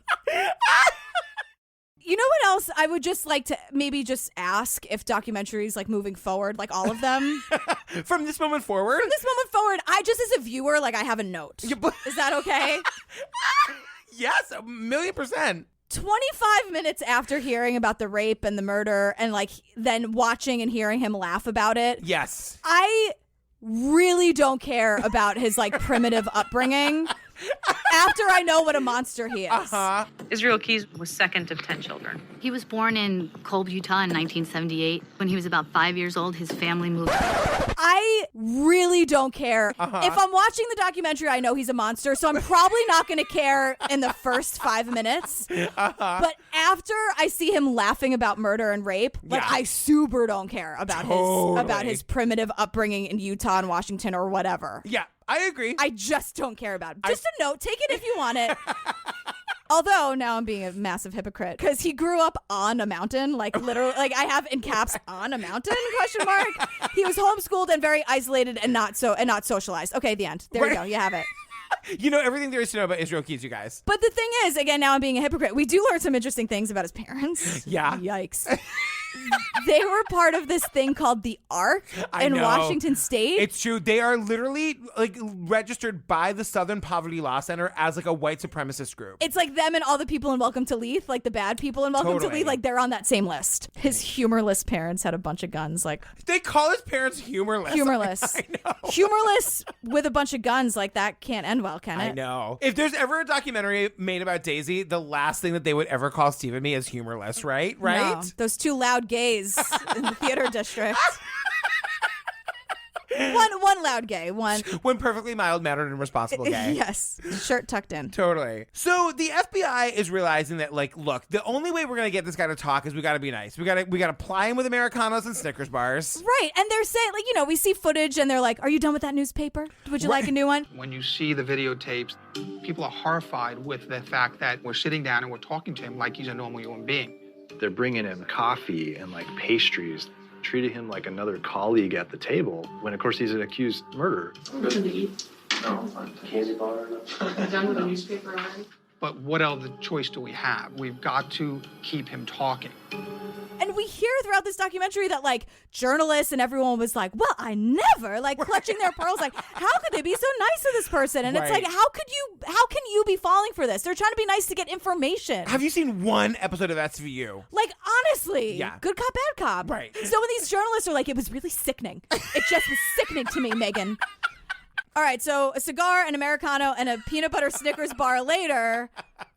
You know what else I would just like to maybe just ask if documentaries, like, moving forward, like all of them? From this moment forward? From this moment forward, I just, as a viewer, like, I have a note. Is that okay? Yes, 1,000,000%. 25 minutes after hearing about the rape and the murder and, like, then watching and hearing him laugh about it. Yes. I really don't care about his like primitive upbringing after I know what a monster he is. Israel Keyes was second of 10 children. He was born in Kolb, Utah in 1978. When he was about 5 years old, his family moved. I really don't care. If I'm watching the documentary, I know he's a monster, so I'm probably not going to care in the first 5 minutes. But after I see him laughing about murder and rape, like I super don't care about his primitive upbringing in Utah and Washington or whatever. Yeah, I agree. I just don't care about it. Just a note, take it if you want it. Although now I'm being a massive hypocrite because he grew up on a mountain, like literally, like I have in caps on a mountain ? He was homeschooled and very isolated and not socialized. Okay, the end. There you go. You have it. You know everything there is to know about Israel Keyes, you guys. But the thing is, again, now I'm being a hypocrite. We do learn some interesting things about his parents. Yeah. Yikes. They were part of this thing called the Ark in Washington State. It's true. They are literally like registered by the Southern Poverty Law Center as like a white supremacist group. It's like them and all the people in Welcome to Leith, like the bad people in Welcome to Leith, like they're on that same list. His humorless parents had a bunch of guns. Like they call his parents humorless. Humorless. I know. Humorless with a bunch of guns. Like that can't end well, can it? I know. If there's ever a documentary made about Daisy, the last thing that they would ever call Steve and me is humorless, right? Right? No, those two loud gays in the theater district. One loud gay, one perfectly mild-mannered and responsible gay. Yes, shirt tucked in. Totally. So the FBI is realizing that, like, look, the only way we're gonna get this guy to talk is we gotta be nice. We gotta ply him with Americanos and Snickers bars. Right, and they're saying, like, you know, we see footage and they're like, "Are you done with that newspaper? Would you like a new one?" When you see the videotapes, people are horrified with the fact that we're sitting down and we're talking to him like he's a normal human being. They're bringing him coffee and like pastries, treated him like another colleague at the table when, of course, he's an accused murderer. Good to eat. No, candy bar. Done with the newspaper already? But what other choice do we have? We've got to keep him talking. And we hear throughout this documentary that, like, journalists and everyone was like, well, I never, like, clutching their pearls, like, how could they be so nice to this person? And it's like, how can you be falling for this? They're trying to be nice to get information. Have you seen one episode of SVU? Like, honestly, good cop, bad cop. Right. So when these journalists are like, it was really sickening. It just was sickening to me, Megan. All right, so a cigar, an Americano, and a peanut butter Snickers bar later,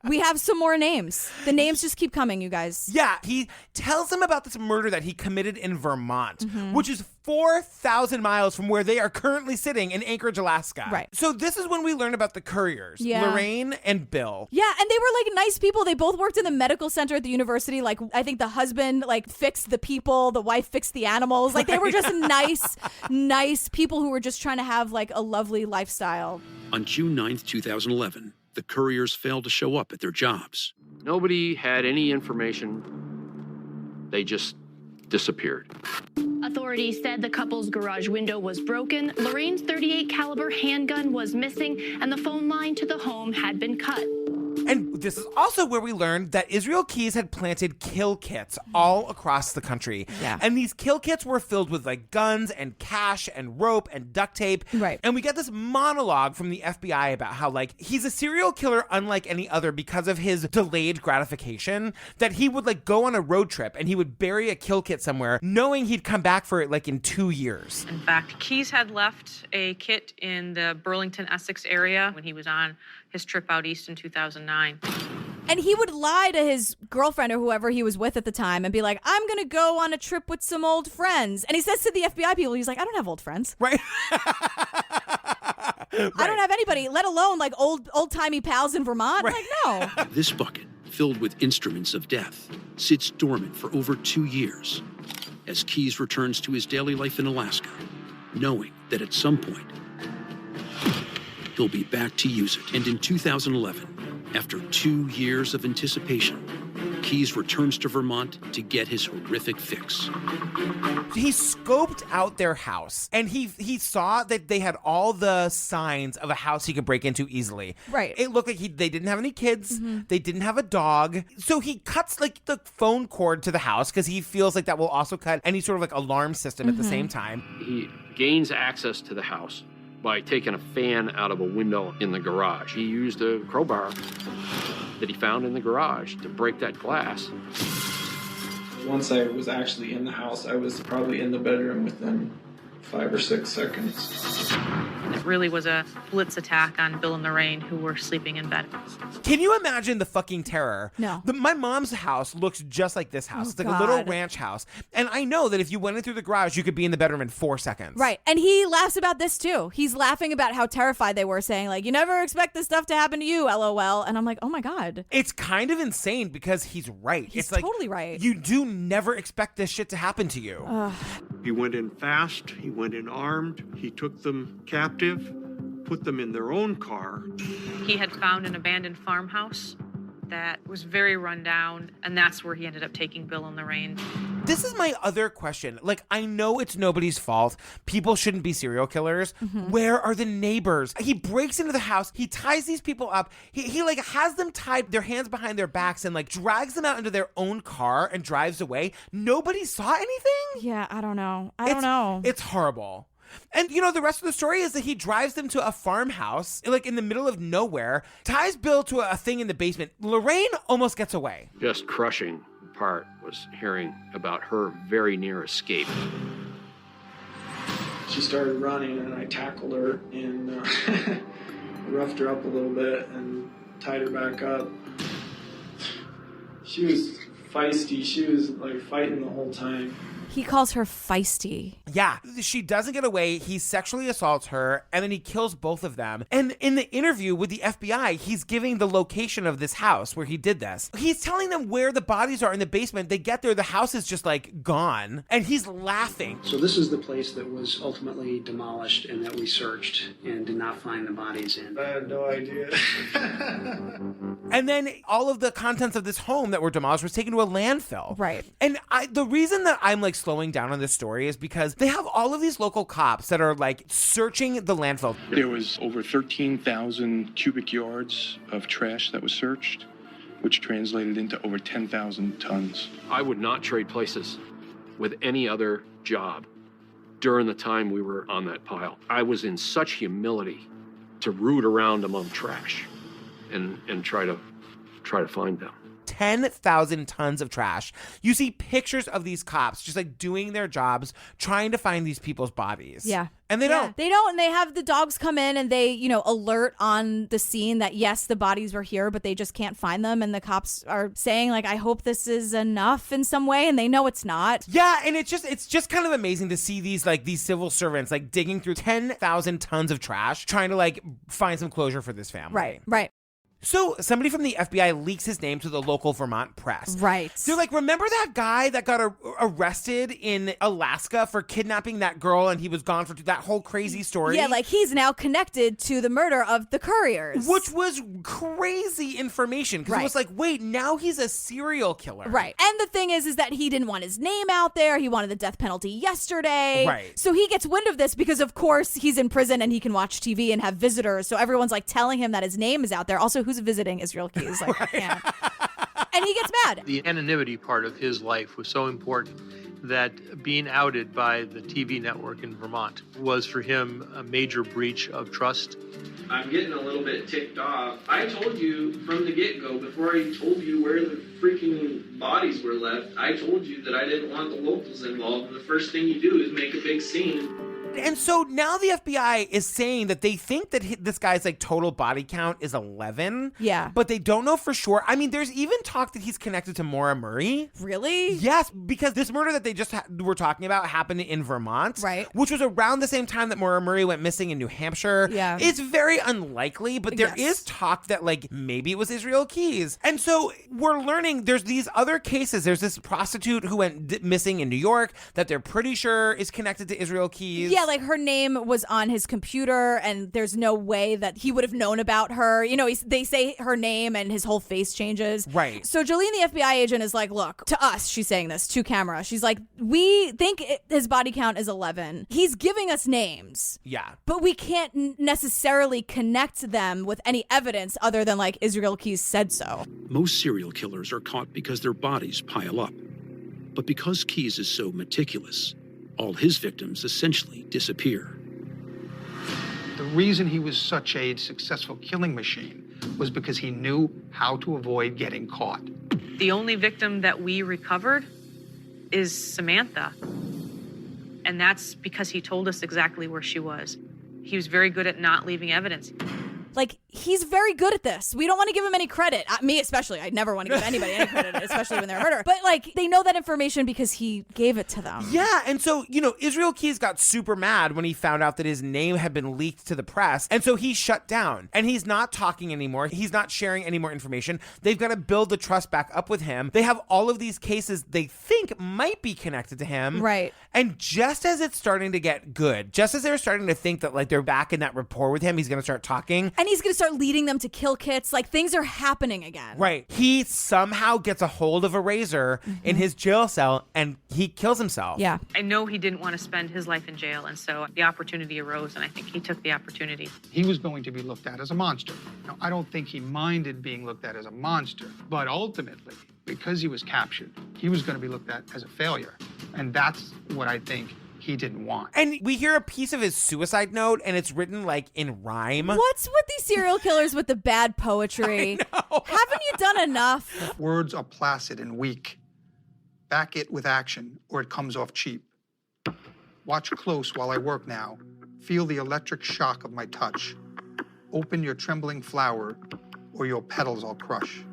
we have some more names. The names just keep coming, you guys. Yeah, he tells them about this murder that he committed in Vermont, which is 4,000 miles from where they are currently sitting in Anchorage, Alaska. Right. So this is when we learn about the couriers, Lorraine and Bill. Yeah, and they were like nice people. They both worked in the medical center at the university. Like, I think the husband like fixed the people, the wife fixed the animals. Like, they were just nice people who were just trying to have like a lovely lifestyle. On June 9th, 2011, the couriers failed to show up at their jobs. Nobody had any information. They just disappeared. Authorities said the couple's garage window was broken, Lorraine's .38 caliber handgun was missing, and the phone line to the home had been cut. And this is also where we learned that Israel Keyes had planted kill kits all across the country. Yeah. And these kill kits were filled with like guns and cash and rope and duct tape. Right. And we get this monologue from the FBI about how like he's a serial killer unlike any other because of his delayed gratification, that he would like go on a road trip and he would bury a kill kit somewhere knowing he'd come back for it like in 2 years. In fact, Keyes had left a kit in the Burlington, Essex area when he was on his trip out east in 2009. And he would lie to his girlfriend or whoever he was with at the time and be like, I'm going to go on a trip with some old friends. And he says to the FBI people, he's like, I don't have old friends. Right. I don't have anybody, let alone like old-timey pals in Vermont. Right. Like, no. This bucket, filled with instruments of death, sits dormant for over 2 years as Keyes returns to his daily life in Alaska, knowing that at some point, he'll be back to use it. And in 2011, after 2 years of anticipation, Keyes returns to Vermont to get his horrific fix. He scoped out their house and he saw that they had all the signs of a house he could break into easily. Right. It looked like they didn't have any kids. They didn't have a dog. So he cuts like the phone cord to the house because he feels like that will also cut any sort of like alarm system at the same time. He gains access to the house by taking a fan out of a window in the garage. He used a crowbar that he found in the garage to break that glass. Once I was actually in the house, I was probably in the bedroom within 5 or 6 seconds. It really was a blitz attack on Bill and Lorraine, who were sleeping in bed. Can you imagine the fucking terror? No. My mom's house looks just like this house. Oh, It's like a little God. ranch house. And I know that if you went in through the garage, you could be in the bedroom in 4 seconds. Right. And he laughs about this too. He's laughing about how terrified they were, saying like, you never expect this stuff to happen to you, LOL. And I'm like, oh my God. It's kind of insane because he's right. He's it's like, totally right. You do never expect this shit to happen to you. He went in fast, he went in armed, he took them captive, put them in their own car. He had found an abandoned farmhouse that was very run down, and that's where he ended up taking Bill and Lorraine. This is my other question. Like, I know it's nobody's fault. People shouldn't be serial killers. Where are the neighbors? He breaks into the house. He ties these people up. He like has them tied their hands behind their backs and like drags them out into their own car and drives away. Nobody saw anything? Yeah, I don't know. I don't know. It's horrible. And, you know, the rest of the story is that he drives them to a farmhouse, like in the middle of nowhere, ties Bill to a thing in the basement. Lorraine almost gets away. Just crushing part was hearing about her very near escape. She started running, and I tackled her and roughed her up a little bit and tied her back up. She was feisty. She was like fighting the whole time. He calls her feisty. Yeah, she doesn't get away. He sexually assaults her, and then he kills both of them. And in the interview with the FBI, he's giving the location of this house where he did this. He's telling them where the bodies are in the basement. They get there, the house is just like gone, and he's laughing. So this is the place that was ultimately demolished and that we searched and did not find the bodies in. I had no idea. And then all of the contents of this home that were demolished was taken to a landfill. Right. And the reason that I'm like slowing down on this story is because they have all of these local cops that are like searching the landfill. There was over 13,000 cubic yards of trash that was searched, which translated into over 10,000 tons. I would not trade places with any other job during the time we were on that pile. I was in such humility to root around among trash and try to find them. 10,000 tons of trash. You see pictures of these cops just like doing their jobs, trying to find these people's bodies. Yeah. And they don't. They don't. And they have the dogs come in and they, you know, alert on the scene that, yes, the bodies were here, but they just can't find them. And the cops are saying, like, I hope this is enough in some way. And they know it's not. Yeah. And it's just kind of amazing to see these civil servants like digging through 10,000 tons of trash, trying to like find some closure for this family. Right. So somebody from the FBI leaks his name to the local Vermont press. Right. They're like, remember that guy that got arrested in Alaska for kidnapping that girl and he was gone for that whole crazy story? Yeah, like he's now connected to the murder of the couriers. Which was crazy information because it was like, wait, now he's a serial killer. Right. And the thing is that he didn't want his name out there. He wanted the death penalty yesterday. Right. So he gets wind of this because, of course, he's in prison and he can watch TV and have visitors. So everyone's like telling him that his name is out there. Also, who's visiting Israel Keys? Like, I can't. And he gets mad. The anonymity part of his life was so important that being outed by the TV network in Vermont was for him a major breach of trust. I'm getting a little bit ticked off. I told you from the get-go, before I told you where the freaking bodies were left, I told you that I didn't want the locals involved, and the first thing you do is make a big scene. And so now the FBI is saying that they think that this guy's like total body count is 11. Yeah. But they don't know for sure. I mean, there's even talk that he's connected to Maura Murray. Really? Yes, because this murder that they just were talking about happened in Vermont. Right. Which was around the same time that Maura Murray went missing in New Hampshire. Yeah. It's very unlikely, but there is talk that like maybe it was Israel Keys. And so we're learning there's these other cases. There's this prostitute who went missing in New York that they're pretty sure is connected to Israel Keys. Yeah, like her name was on his computer and there's no way that he would have known about her. You know, they say her name and his whole face changes. Right. So Jolene, the FBI agent, is like, look, to us, she's saying this to camera. She's like, we think his body count is 11. He's giving us names. Yeah. But we can't necessarily connect them with any evidence other than like Israel Keys said so. Most serial killers are caught because their bodies pile up. But because Keys is so meticulous, all his victims essentially disappear. The reason he was such a successful killing machine was because he knew how to avoid getting caught. The only victim that we recovered is Samantha. And that's because he told us exactly where she was. He was very good at not leaving evidence. Like, he's very good at this. We don't want to give him any credit. Me especially. I never want to give anybody any credit, especially when they're a murderer. But, like, they know that information because he gave it to them. Yeah, and so, Israel Keyes got super mad when he found out that his name had been leaked to the press. And so he shut down. And he's not talking anymore. He's not sharing any more information. They've got to build the trust back up with him. They have all of these cases they think might be connected to him. Right. And just as it's starting to get good, just as they're starting to think that, like, they're back in that rapport with him, he's going to start talking. And he's going to start leading them to kill kits. Like, things are happening again. Right. He somehow gets a hold of a razor in his jail cell and he kills himself. Yeah. I know he didn't want to spend his life in jail, and so the opportunity arose, and I think he took the opportunity. He was going to be looked at as a monster. Now, I don't think he minded being looked at as a monster, but ultimately, because he was captured, he was going to be looked at as a failure. And that's what I think he didn't want. And we hear a piece of his suicide note, and it's written, like, in rhyme. What's with these serial killers with the bad poetry? Haven't you done enough? Words are placid and weak. Back it with action, or it comes off cheap. Watch close while I work now. Feel the electric shock of my touch. Open your trembling flower, or your petals I'll crush.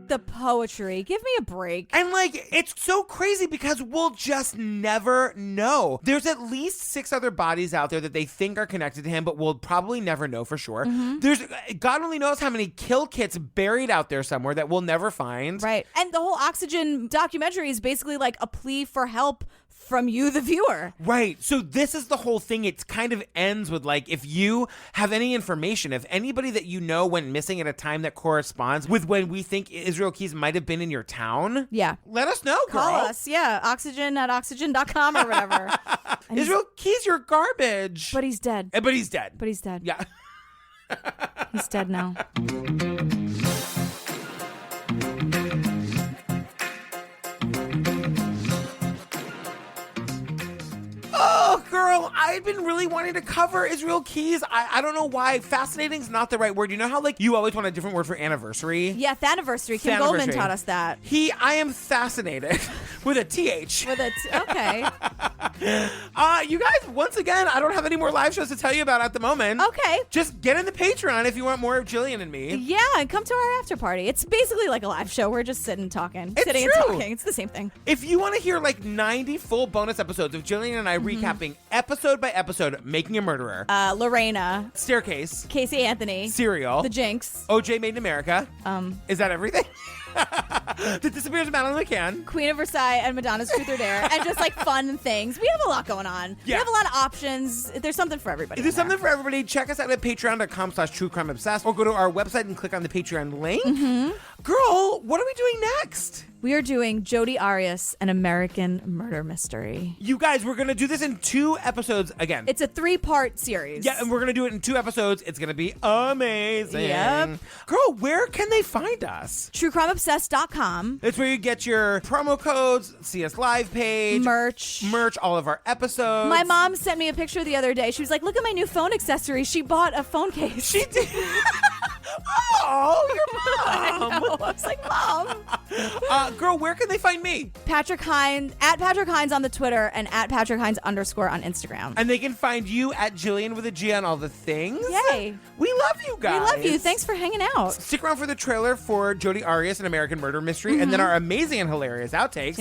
The poetry. Give me a break. And, like, it's so crazy because we'll just never know. There's at least 6 other bodies out there that they think are connected to him, but we'll probably never know for sure. There's God only knows how many kill kits buried out there somewhere that we'll never find. Right. And the whole Oxygen documentary is basically like a plea for help from you, the viewer. Right. So this is the whole thing. It kind of ends with, like, if you have any information, if anybody that you know went missing at a time that corresponds with when we think Israel Keyes might have been in your town, let us know, girl. Call us. Yeah. Oxygen@oxygen.com or whatever. Israel Keyes, you're garbage. But he's dead. But he's dead. But he's dead. Yeah. He's dead now. Oh, girl, I've been really wanting to cover Israel Keyes. I don't know why. Fascinating's not the right word. You know how, like, you always want a different word for anniversary? Yeah, Thaniversary. Kim Goldman taught us that. I am fascinated with a TH. Okay. You guys, once again, I don't have any more live shows to tell you about at the moment. Okay. Just get in the Patreon if you want more of Jillian and me. Yeah, and come to our after party. It's basically like a live show. We're just sitting and talking. It's sitting true. and talking. It's the same thing. If you want to hear like 90 full bonus episodes of Jillian and I recapping episode by episode Making a Murderer, Lorena, Staircase, Casey Anthony, Serial, The Jinx, OJ Made in America. Is that everything? The Disappearance of Madeline McCann, Queen of Versailles, and Madonna's Truth or Dare, and just like fun things. We have a lot going on. Yeah. We have a lot of options. There's something for everybody. There's something for everybody. Check us out at patreon.com/truecrimeobsessed or go to our website and click on the Patreon link. Girl, what are we doing next? We are doing Jodi Arias, an American murder mystery. You guys, we're going to do this in 2 episodes again. It's a 3-part series. Yeah, and we're going to do it in 2 episodes. It's going to be amazing. Yep. Girl, where can they find us? TrueCrimeObsessed.com. It's where you get your promo codes, see us live page, merch, all of our episodes. My mom sent me a picture the other day. She was like, look at my new phone accessory. She bought a phone case. She did. Oh, your mom. I know. I was like, Mom. Girl, where can they find me? Patrick Hines, at Patrick Hines on the Twitter and at Patrick Hines _ on Instagram. And they can find you at Jillian with a G on all the things. Yay. We love you guys. We love you. Thanks for hanging out. Stick around for the trailer for Jodi Arias, an American murder mystery, and then our amazing and hilarious outtakes.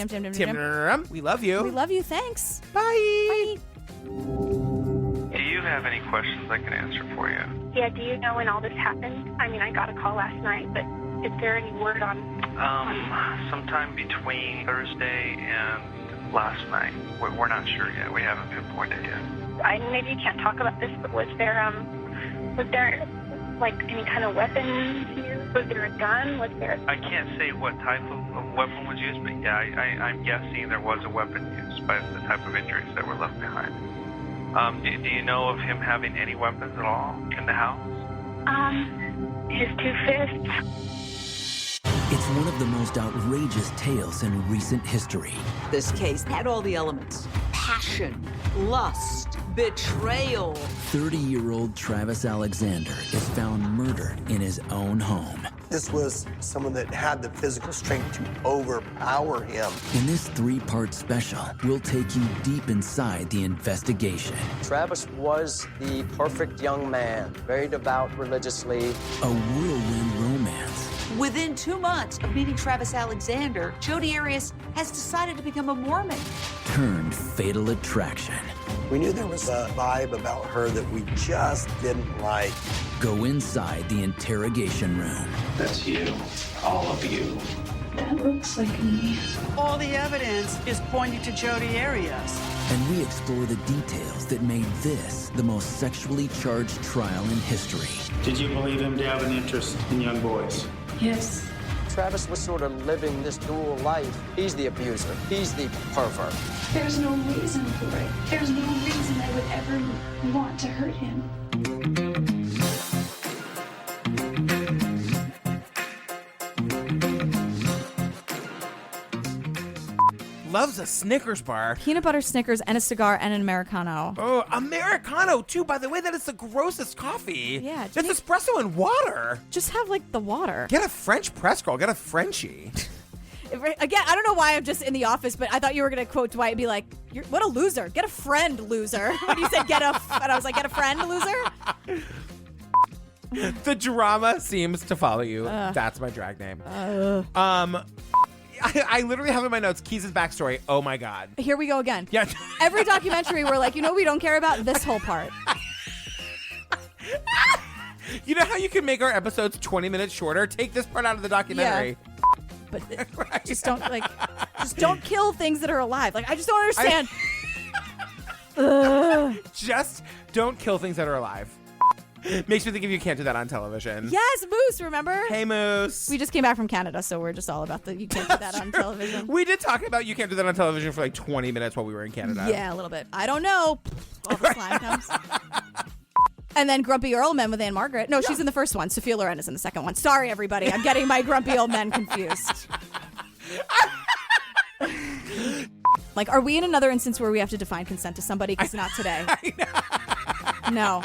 We love you. We love you. Thanks. Bye. Do you have any questions I can answer for you? Yeah, do you know when all this happened? I mean, I got a call last night, but is there any word on... Sometime between Thursday and last night. We're not sure yet. We haven't pinpointed yet. Maybe you can't talk about this, but was there like any kind of weapon used? Was there a gun? Was there... I can't say what type of weapon was used, but yeah, I'm guessing there was a weapon used by the type of injuries that were left behind. Do you know of him having any weapons at all in the house? His 2 fists. It's one of the most outrageous tales in recent history. This case had all the elements: passion, lust, betrayal. 30-year-old Travis Alexander is found murdered in his own home. This was someone that had the physical strength to overpower him. In this 3-part special, we'll take you deep inside the investigation. Travis was the perfect young man, very devout religiously. A whirlwind romance. Within 2 months of meeting Travis Alexander, Jodi Arias has decided to become a Mormon. Turned fatal attraction. We knew there was a vibe about her that we just didn't like. Go inside the interrogation room. That's you. All of you. That looks like me. All the evidence is pointing to Jodi Arias. And we explore the details that made this the most sexually charged trial in history. Did you believe him to have an interest in young boys? Yes. Travis was sort of living this dual life. He's the abuser. He's the pervert. There's no reason for it. There's no reason I would ever want to hurt him. Loves a Snickers bar. Peanut butter Snickers and a cigar and an Americano. Oh, Americano, too. By the way, that is the grossest coffee. Yeah. That's espresso and water. Just have, like, the water. Get a French press girl. Get a Frenchie. Again, I don't know why I'm just in the office, but I thought you were going to quote Dwight and be like, what a loser. Get a friend, loser. When you said and I was like, get a friend, loser? The drama seems to follow you. That's my drag name. I literally have in my notes Keys' backstory. Oh my God. Here we go again. Yeah. Every documentary, we're like, we don't care about this whole part. You know how you can make our episodes 20 minutes shorter? Take this part out of the documentary. Yeah. But right. just don't kill things that are alive. Like, I just don't understand. Just don't kill things that are alive. Makes me think of You Can't Do That on Television. Yes, Moose, remember? Hey, Moose. We just came back from Canada, so we're just all about the You Can't Do That on Television. We did talk about You Can't Do That on Television for like 20 minutes while we were in Canada. Yeah, a little bit. I don't know. All the slime comes. And then Grumpy Old Men with Anne Margaret. No, she's in the first one. Sophia Loren is in the second one. Sorry, everybody. I'm getting my Grumpy Old Men confused. Like, are we in another instance where we have to define consent to somebody? Because not today. No.